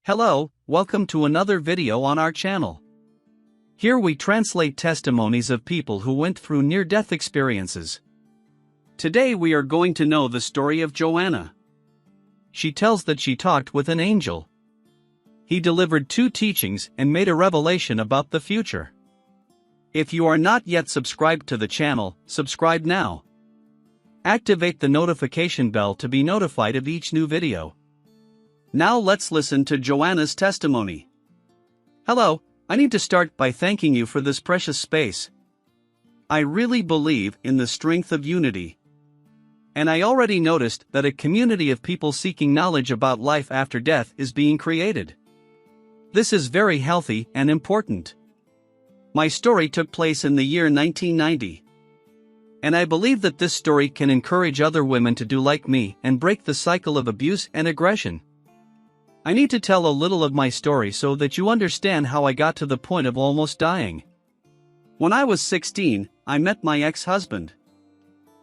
Hello, welcome to another video on our channel. Here we translate testimonies of people who went through near-death experiences. Today we are going to know the story of Joana. She tells that she talked with an angel. He delivered 2 teachings and made a revelation about the future. If you are not yet subscribed to the channel, subscribe now. Activate the notification bell to be notified of each new video. Now let's listen to Joana's testimony. Hello, I need to start by thanking you for this precious space. I really believe in the strength of unity. And I already noticed that a community of people seeking knowledge about life after death is being created. This is very healthy and important. My story took place in the year 1990. And I believe that this story can encourage other women to do like me and break the cycle of abuse and aggression. I need to tell a little of my story so that you understand how I got to the point of almost dying. When I was 16, I met my ex-husband.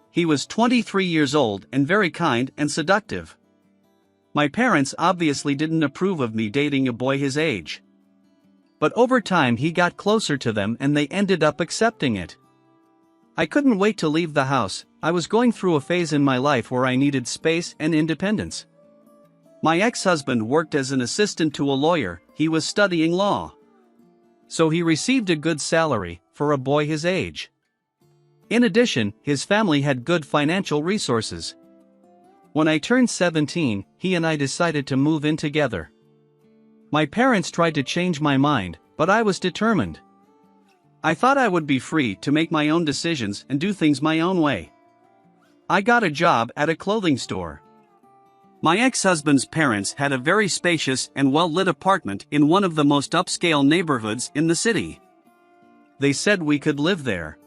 He was 23 years old and very kind and seductive. My parents obviously didn't approve of me dating a boy his age. But over time he got closer to them and they ended up accepting it. I couldn't wait to leave the house. I was going through a phase in my life where I needed space and independence. My ex-husband worked as an assistant to a lawyer. He was studying law. So he received a good salary for a boy his age. In addition, his family had good financial resources. When I turned 17, he and I decided to move in together. My parents tried to change my mind, but I was determined. I thought I would be free to make my own decisions and do things my own way. I got a job at a clothing store. My ex-husband's parents had a very spacious and well-lit apartment in one of the most upscale neighborhoods in the city. They said we could live there.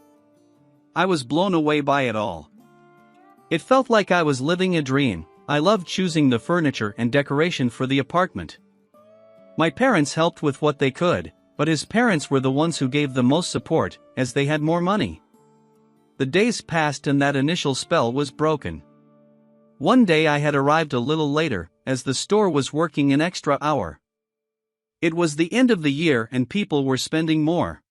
I was blown away by it all. It felt like I was living a dream. I loved choosing the furniture and decoration for the apartment. My parents helped with what they could, but his parents were the ones who gave the most support, as they had more money. The days passed and that initial spell was broken. One day I had arrived a little later, as the store was working an extra hour. It was the end of the year and people were spending more.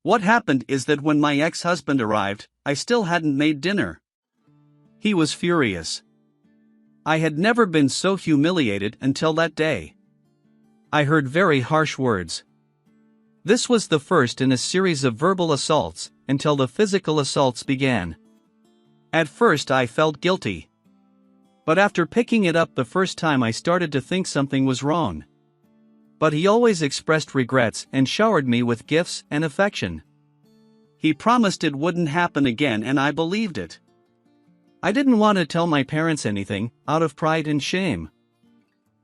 What happened is that when my ex-husband arrived, I still hadn't made dinner. He was furious. I had never been so humiliated until that day. I heard very harsh words. This was the first in a series of verbal assaults, until the physical assaults began. At first I felt guilty. But after picking it up the first time I started to think something was wrong. But he always expressed regrets and showered me with gifts and affection. He promised it wouldn't happen again and I believed it. I didn't want to tell my parents anything, out of pride and shame.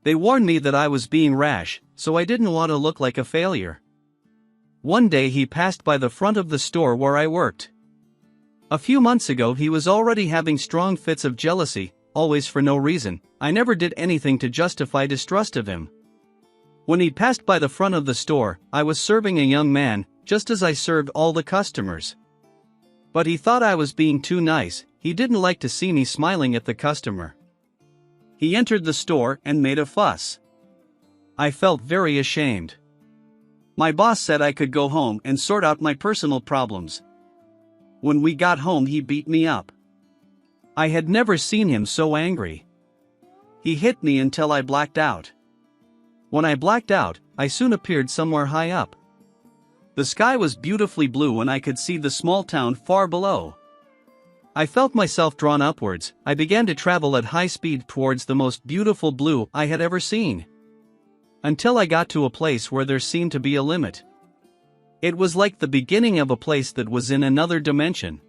They warned me that I was being rash, so I didn't want to look like a failure. One day he passed by the front of the store where I worked. A few months ago he was already having strong fits of jealousy, always for no reason. I never did anything to justify distrust of him. When he passed by the front of the store, I was serving a young man, just as I served all the customers. But he thought I was being too nice. He didn't like to see me smiling at the customer. He entered the store and made a fuss. I felt very ashamed. My boss said I could go home and sort out my personal problems. When we got home he beat me up. I had never seen him so angry. He hit me until I blacked out. When I blacked out, I soon appeared somewhere high up. The sky was beautifully blue and I could see the small town far below. I felt myself drawn upwards. I began to travel at high speed towards the most beautiful blue I had ever seen. Until I got to a place where there seemed to be a limit. It was like the beginning of a place that was in another dimension.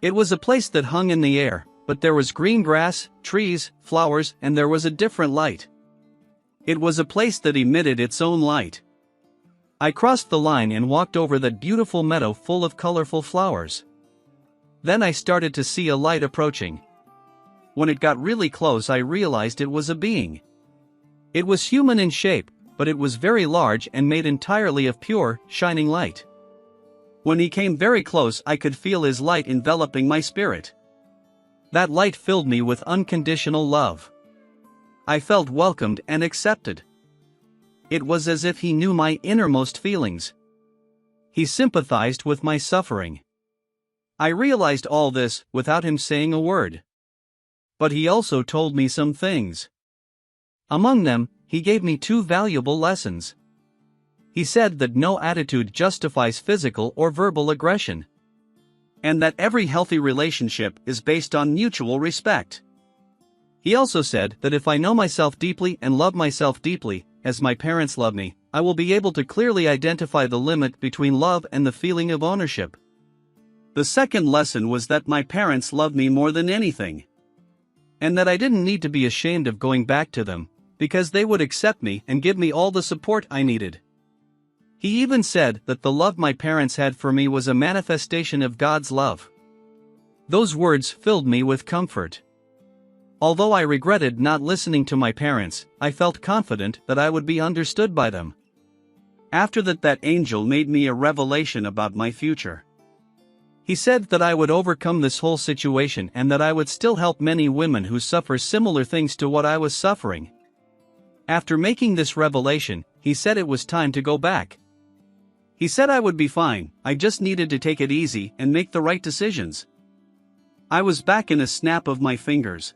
It was a place that hung in the air, but there was green grass, trees, flowers, and there was a different light. It was a place that emitted its own light. I crossed the line and walked over that beautiful meadow full of colorful flowers. Then I started to see a light approaching. When it got really close I realized it was a being. It was human in shape, but it was very large and made entirely of pure, shining light. When he came very close I could feel his light enveloping my spirit. That light filled me with unconditional love. I felt welcomed and accepted. It was as if he knew my innermost feelings. He sympathized with my suffering. I realized all this without him saying a word. But he also told me some things. Among them, he gave me 2 valuable lessons. He said that no attitude justifies physical or verbal aggression, and that every healthy relationship is based on mutual respect. He also said that if I know myself deeply and love myself deeply, as my parents love me, I will be able to clearly identify the limit between love and the feeling of ownership. The second lesson was that my parents loved me more than anything, and that I didn't need to be ashamed of going back to them, because they would accept me and give me all the support I needed. He even said that the love my parents had for me was a manifestation of God's love. Those words filled me with comfort. Although I regretted not listening to my parents, I felt confident that I would be understood by them. After that angel made me a revelation about my future. He said that I would overcome this whole situation and that I would still help many women who suffer similar things to what I was suffering. After making this revelation, he said it was time to go back. He said I would be fine, I just needed to take it easy and make the right decisions. I was back in a snap of my fingers.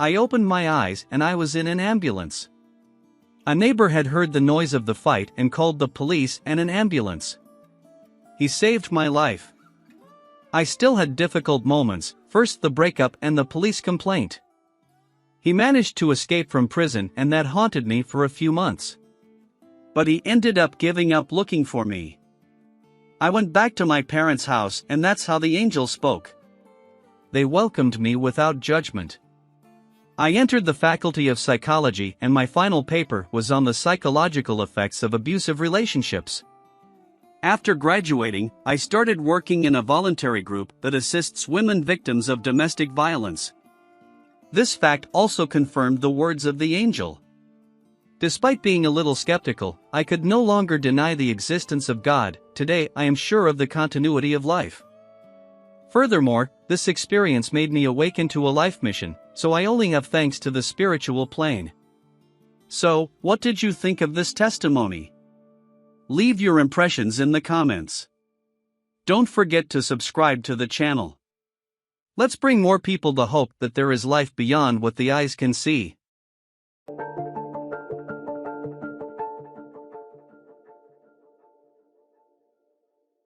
I opened my eyes and I was in an ambulance. A neighbor had heard the noise of the fight and called the police and an ambulance. He saved my life. I still had difficult moments, first the breakup and the police complaint. He managed to escape from prison and that haunted me for a few months. But he ended up giving up looking for me. I went back to my parents' house and that's how the angel spoke. They welcomed me without judgment. I entered the faculty of psychology and my final paper was on the psychological effects of abusive relationships. After graduating, I started working in a voluntary group that assists women victims of domestic violence. This fact also confirmed the words of the angel. Despite being a little skeptical, I could no longer deny the existence of God. Today I am sure of the continuity of life. Furthermore, this experience made me awaken to a life mission, so I only have thanks to the spiritual plane. So, what did you think of this testimony? Leave your impressions in the comments. Don't forget to subscribe to the channel. Let's bring more people the hope that there is life beyond what the eyes can see.